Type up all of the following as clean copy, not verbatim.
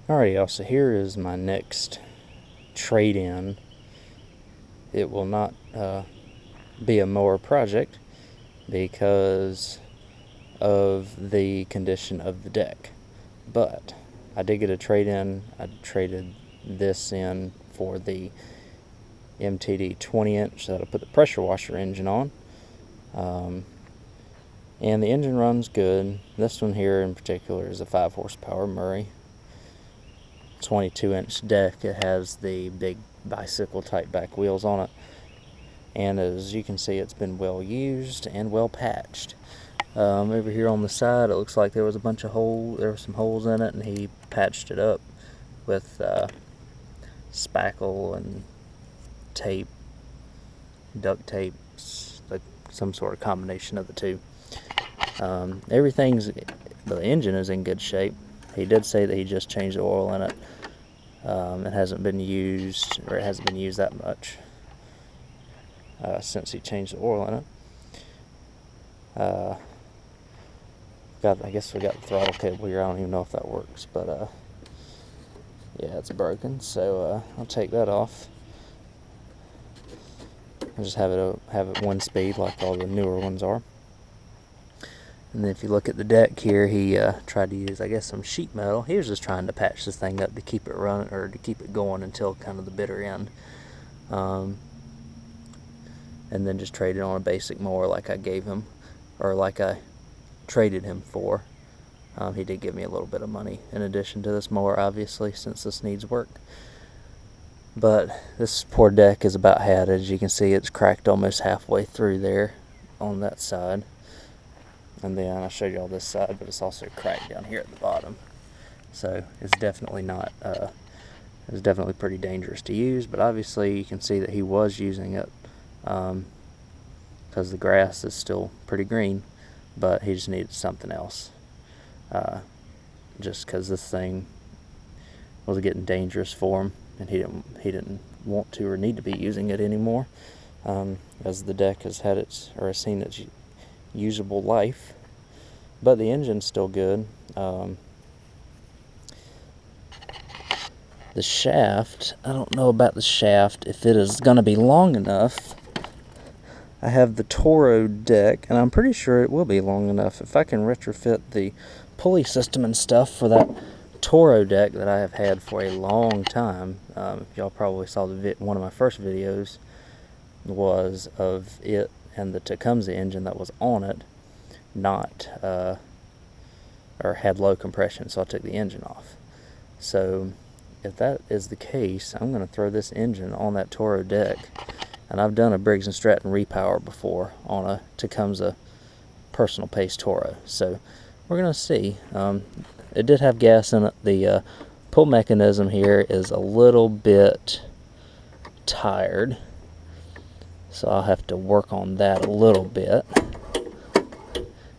Alright, y'all, so here is my next trade-in. It will not be a mower project because of the condition of the deck. But I did get a trade-in. I traded this in for the MTD 20-inch that I put the pressure washer engine on. And the engine runs good. This one here in particular is a 5 horsepower Murray 22-inch deck. It has the big bicycle type back wheels on it, and as you can see, it's been well used and well patched. Over here on the side, it looks like there was a bunch of holes. There were some holes in it, and he patched it up with spackle and tape, duct tape, like some sort of combination of the two. The engine is in good shape. He did say that he just changed the oil in it. It hasn't been used, or it hasn't been used that much since he changed the oil in it. I guess we got the throttle cable here. I don't even know if that works, but yeah, it's broken. So I'll take that off. I'll just have it one speed like all the newer ones are. And then if you look at the deck here, he tried to use, I guess, some sheet metal. He was just trying to patch this thing up to keep it running, or to keep it going until kind of the bitter end. And then just traded on a basic mower like I gave him, or like I traded him for. He did give me a little bit of money in addition to this mower, obviously, since this needs work. But this poor deck is about had. As you can see, it's cracked almost halfway through there on that side. And then I showed you all this side, but it's also cracked down here at the bottom. So it's definitely not, it's definitely pretty dangerous to use, but obviously you can see that he was using it because the grass is still pretty green, but he just needed something else. Just because this thing was getting dangerous for him, and he didn't want to or need to be using it anymore, as the deck has seen its usable life. But the engine's still good. The shaft, I don't know about the shaft, if it is going to be long enough. I have the Toro deck, and I'm pretty sure it will be long enough. If I can retrofit the pulley system and stuff for that Toro deck that I have had for a long time. Y'all probably saw one of my first videos was of it and the Tecumseh engine that was on it, or had low compression, so I took the engine off. So if that is the case, I'm going to throw this engine on that Toro deck. And I've done a Briggs & Stratton repower before on a Tecumseh personal pace Toro, so we're going to see. It did have gas in it. The pull mechanism here is a little bit tired, so I'll have to work on that a little bit.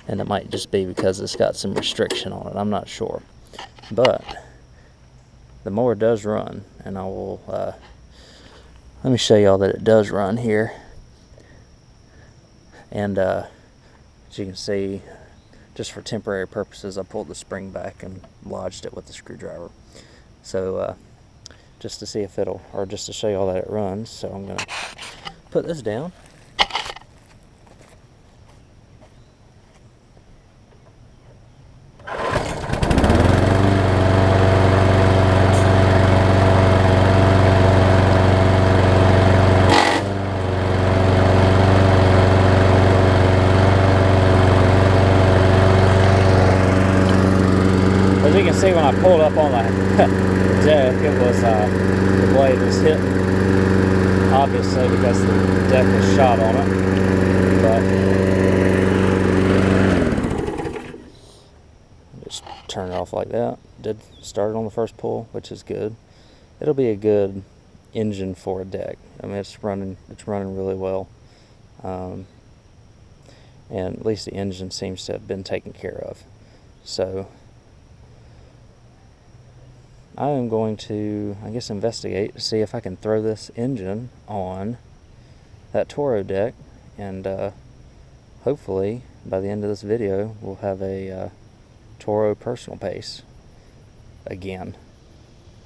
And it might just be because it's got some restriction on it. I'm not sure. But the mower does run, and I will let me show y'all that it does run here. And as you can see, just for temporary purposes, I pulled the spring back and lodged it with the screwdriver. So just to see if just to show y'all that it runs. So I'm gonna put this down. As you can see, when I pulled up on the deck, it was the blade was hitting, obviously because the deck was shot on it. But just turn it off like that. Did start it on the first pull, which is good. It'll be a good engine for a deck. I mean, it's running really well, and at least the engine seems to have been taken care of. So I am going to, I guess, investigate to see if I can throw this engine on that Toro deck, and hopefully by the end of this video we'll have a Toro personal pace again.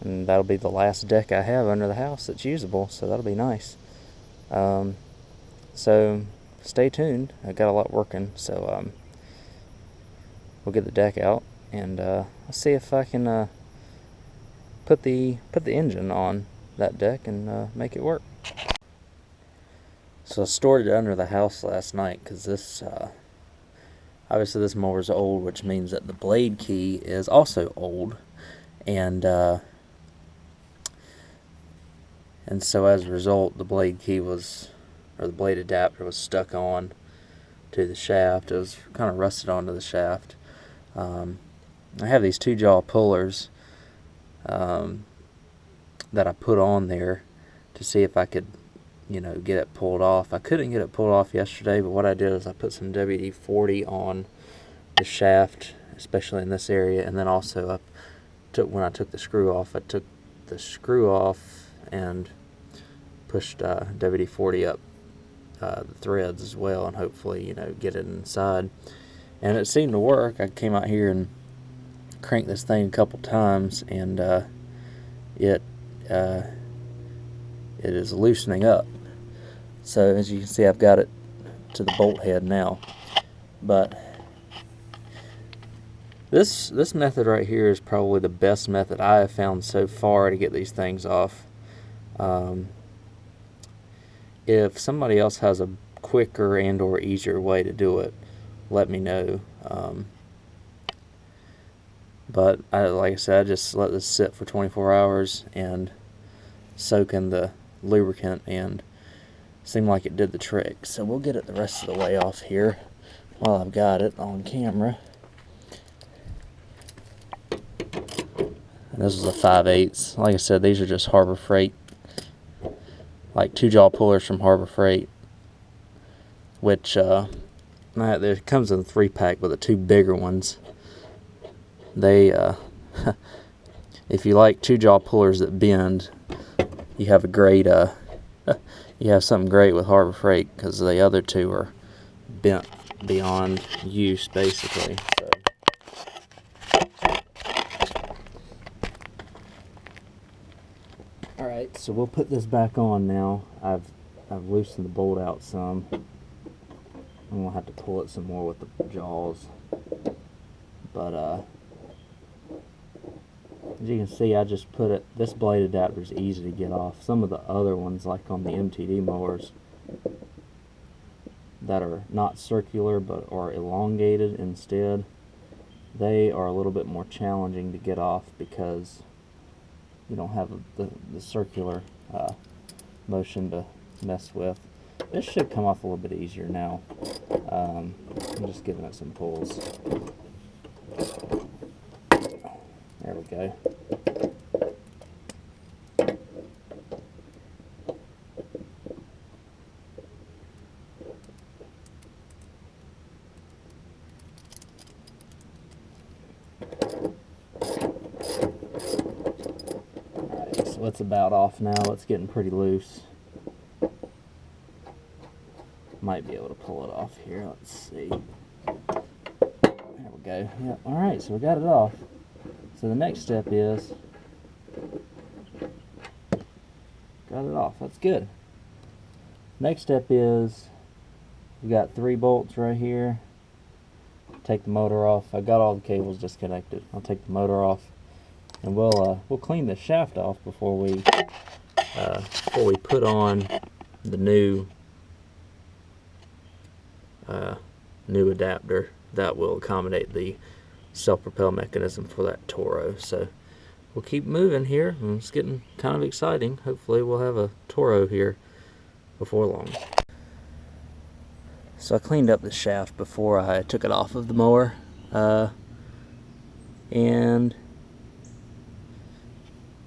and that'll be the last deck I have under the house that's usable, so that'll be nice. So stay tuned. I got a lot working, so we'll get the deck out, and I'll see if I can put the engine on that deck and make it work. So I stored it under the house last night because this obviously this mower's old, which means that the blade key is also old, and so as a result, the blade key was, or the blade adapter was stuck on to the shaft. It was kind of rusted onto the shaft. I have these 2-jaw pullers that I put on there to see if I could, get it pulled off. I couldn't get it pulled off yesterday, but what I did is I put some WD-40 on the shaft, especially in this area, and then also when I took the screw off, I took the screw off and pushed WD-40 up the threads as well, and hopefully, get it inside. And it seemed to work. I came out here and cranked this thing a couple times, and it is loosening up. So as you can see, I've got it to the bolt head now. But this method right here is probably the best method I have found so far to get these things off. If somebody else has a quicker and or easier way to do it, let me know. But like I said, I just let this sit for 24 hours and soak in the lubricant, and seemed like it did the trick. So we'll get it the rest of the way off here while I've got it on camera. And this is a 5/8. Like I said, these are just Harbor Freight, like 2-jaw pullers from Harbor Freight, which there comes in a 3-pack, but the 2 bigger ones, they if you like 2-jaw pullers that bend, you have a great you have something great with Harbor Freight, because the other 2 are bent beyond use, basically. Alright, so we'll put this back on now. I've loosened the bolt out some. I'm gonna have to pull it some more with the jaws. But as you can see, I just put it, this blade adapter is easy to get off. Some of the other ones, like on the MTD mowers that are not circular but are elongated instead, they are a little bit more challenging to get off because you don't have the circular motion to mess with. This should come off a little bit easier now. I'm just giving it some pulls. There we go. Alright, so it's about off now. It's getting pretty loose. Might be able to pull it off here. Let's see. There we go. Yep. Alright, so we got it off. So the next step is, got it off. That's good. Next step is, we got 3 bolts right here. Take the motor off. I got all the cables disconnected. I'll take the motor off, and we'll clean the shaft off before we put on the new adapter that will accommodate the self-propel mechanism for that Toro. So we'll keep moving here, and it's getting kind of exciting. Hopefully we'll have a Toro here before long. So I cleaned up the shaft before I took it off of the mower, and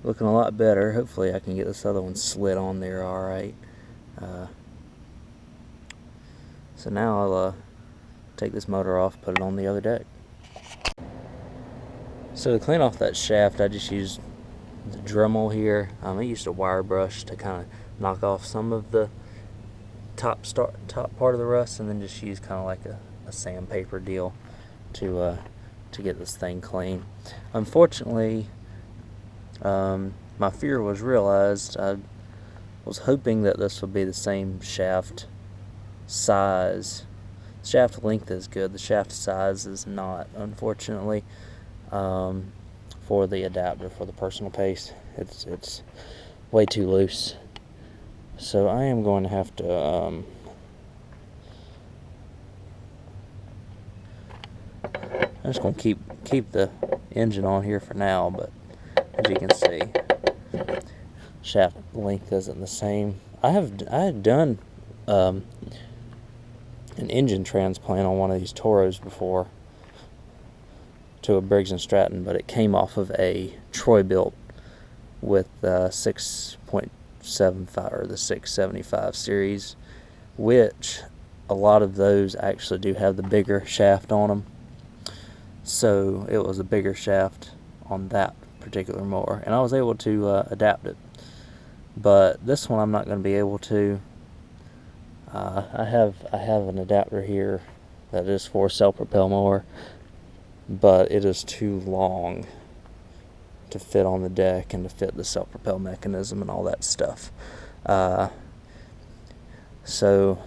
looking a lot better. Hopefully I can get this other one slid on there alright. So now I'll take this motor off, put it on the other deck. So to clean off that shaft, I just used the Dremel here. I used a wire brush to kind of knock off some of the top part of the rust, and then just use kind of like a sandpaper deal to get this thing clean. Unfortunately, My fear was realized. I was hoping that this would be the same shaft size. Shaft length is good, the shaft size is not, unfortunately. For the adapter for the personal pace, it's way too loose. So I am going to have to I'm just going to keep the engine on here for now, but as you can see, shaft length isn't the same. I had done an engine transplant on one of these Toros before to a Briggs and Stratton, but it came off of a Troy built with 6.75 or the 675 series, which a lot of those actually do have the bigger shaft on them. So it was a bigger shaft on that particular mower, and I was able to adapt it. But this one I'm not going to be able to. I have an adapter here that is for a self-propel mower, but it is too long to fit on the deck and to fit the self-propel mechanism and all that stuff. So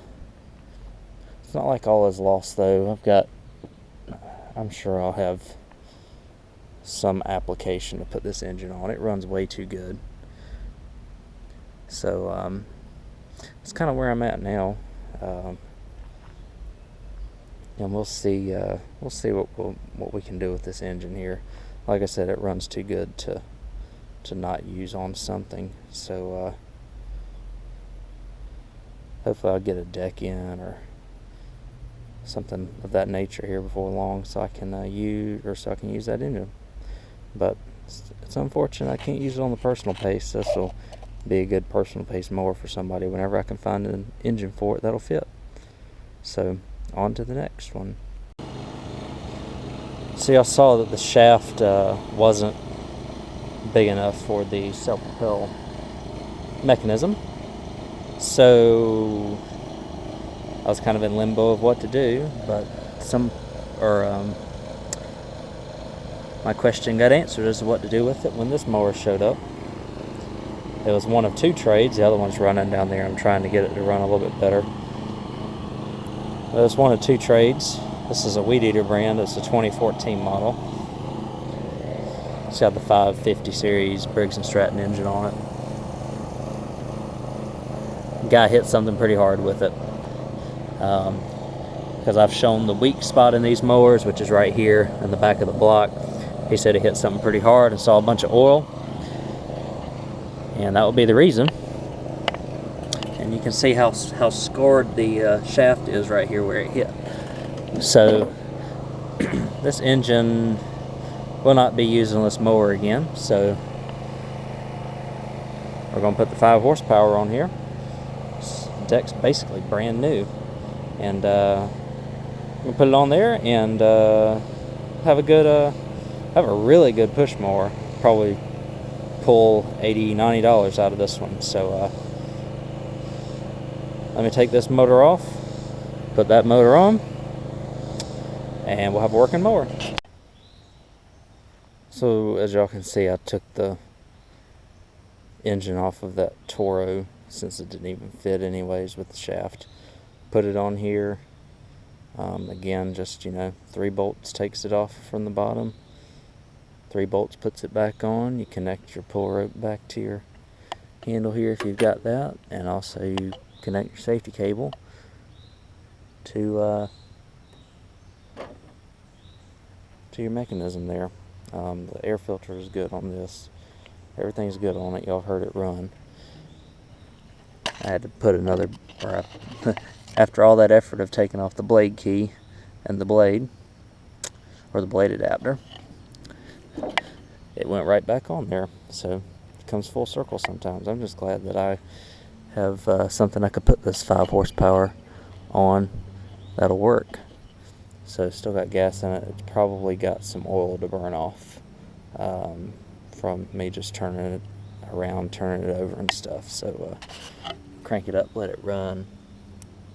it's not like all is lost, though. I'm sure I'll have some application to put this engine on. It runs way too good. So it's kind of where I'm at now. And we'll see what we can do with this engine here. Like I said, it runs too good to not use on something. So hopefully I'll get a deck in or something of that nature here before long, so I can use that engine. But it's unfortunate I can't use it on the personal pace. This will be a good personal pace mower for somebody whenever I can find an engine for it that'll fit. So on to the next one. See, I saw that the shaft wasn't big enough for the self-propel mechanism, so I was kind of in limbo of what to do. But my question got answered as to what to do with it when this mower showed up. It was one of two trades. The other one's running down there. I'm trying to get it to run a little bit better. It was one of two trades. This is a Weed Eater brand. It's a 2014 model. It's got the 550 series Briggs and Stratton engine on it. Guy hit something pretty hard with it. Because I've shown the weak spot in these mowers, which is right here in the back of the block. He said he hit something pretty hard and saw a bunch of oil. And that would be the reason. And you can see how scarred the shaft is right here where it hit. So this engine will not be used on this mower again. So we're going to put the 5 horsepower on here. This deck's basically brand new. And I'm going to put it on there and have a really good push mower. Probably pull $80-$90 out of this one. So let me take this motor off, put that motor on, and we'll have a working mower. So as y'all can see, I took the engine off of that Toro, since it didn't even fit anyways with the shaft. Put it on here. Again, just 3 bolts takes it off from the bottom. 3 bolts puts it back on. You connect your pull rope back to your handle here if you've got that, and also you connect your safety cable to your mechanism there. The air filter is good on this. Everything's good on it. Y'all heard it run. I had to put after all that effort of taking off the blade key and the blade, or the blade adapter, it went right back on there. So it comes full circle sometimes. I'm just glad that I have something I could put this 5 horsepower on that'll work. So still got gas in it. It's probably got some oil to burn off from me just turning it around, turning it over and stuff. So crank it up, let it run,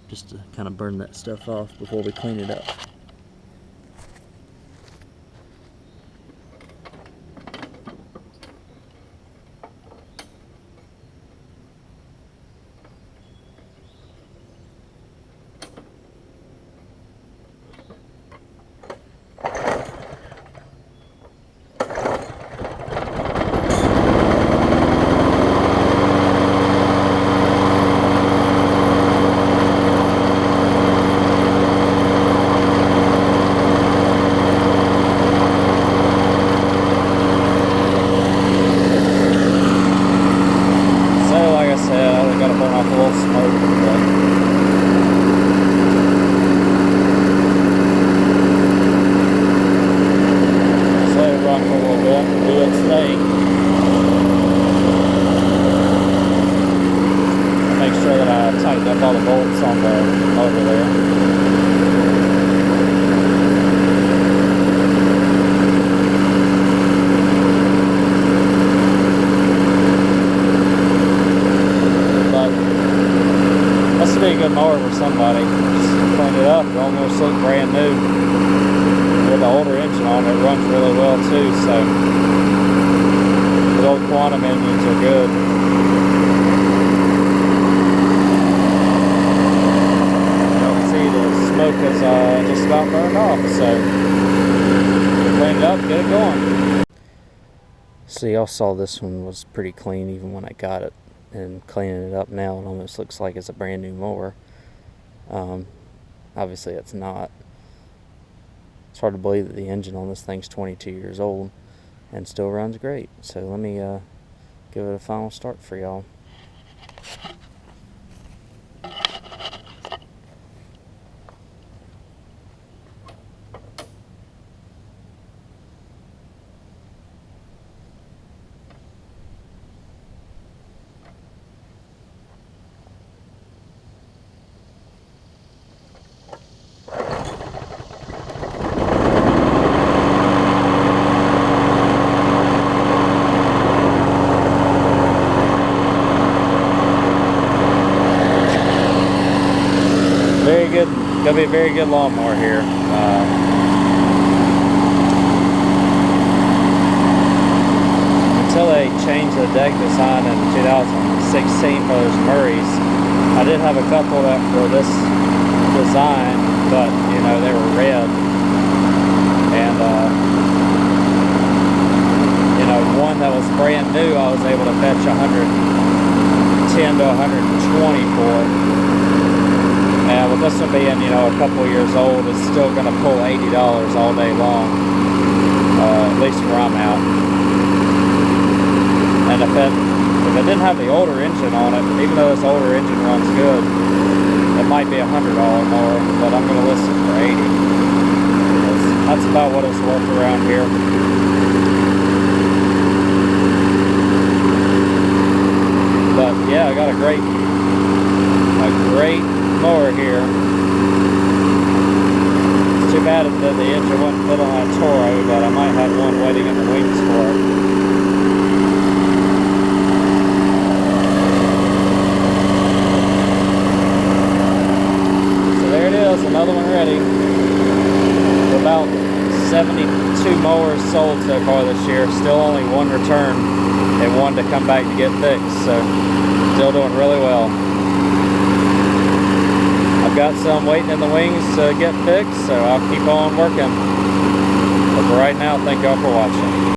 just to kind of burn that stuff off before we clean it up. for a little bit, do its thing. Make sure that I tighten up all the bolts on the motor there. But that's a pretty good mower for somebody. Just clean it up, it almost looks brand new. With the older engine on it, runs really well too, so the old quantum engines are good. Smoke is just about burned off, so clean it up, get it going. So y'all saw this one was pretty clean even when I got it, and cleaning it up now it almost looks like it's a brand new mower. Obviously it's not. It's hard to believe that the engine on this thing's 22 years old and still runs great. So let me give it a final start for y'all. Very good, gonna be a very good lawnmower here. Until they changed the deck design in 2016 for those Murrays, I did have a couple that were this design, but you know, they were red. And you know, one that was brand new, I was able to fetch 110 to 120 for it. And with this one being, you know, a couple years old, it's still going to pull $80 all day long, at least where I'm at. And if it didn't have the older engine on it, even though this older engine runs good, it might be $100 more, but I'm going to list it for 80. That's about what it's worth around here. But yeah, I got a great mower here. It's too bad that the engine wouldn't fit on that Toro, but I might have one waiting in the wings for it. So there it is, another one ready. About 72 mowers sold so far this year, still only one return and one to come back to get fixed, so still doing really well. I've got some waiting in the wings to get fixed, so I'll keep on working. But for right now, thank y'all for watching.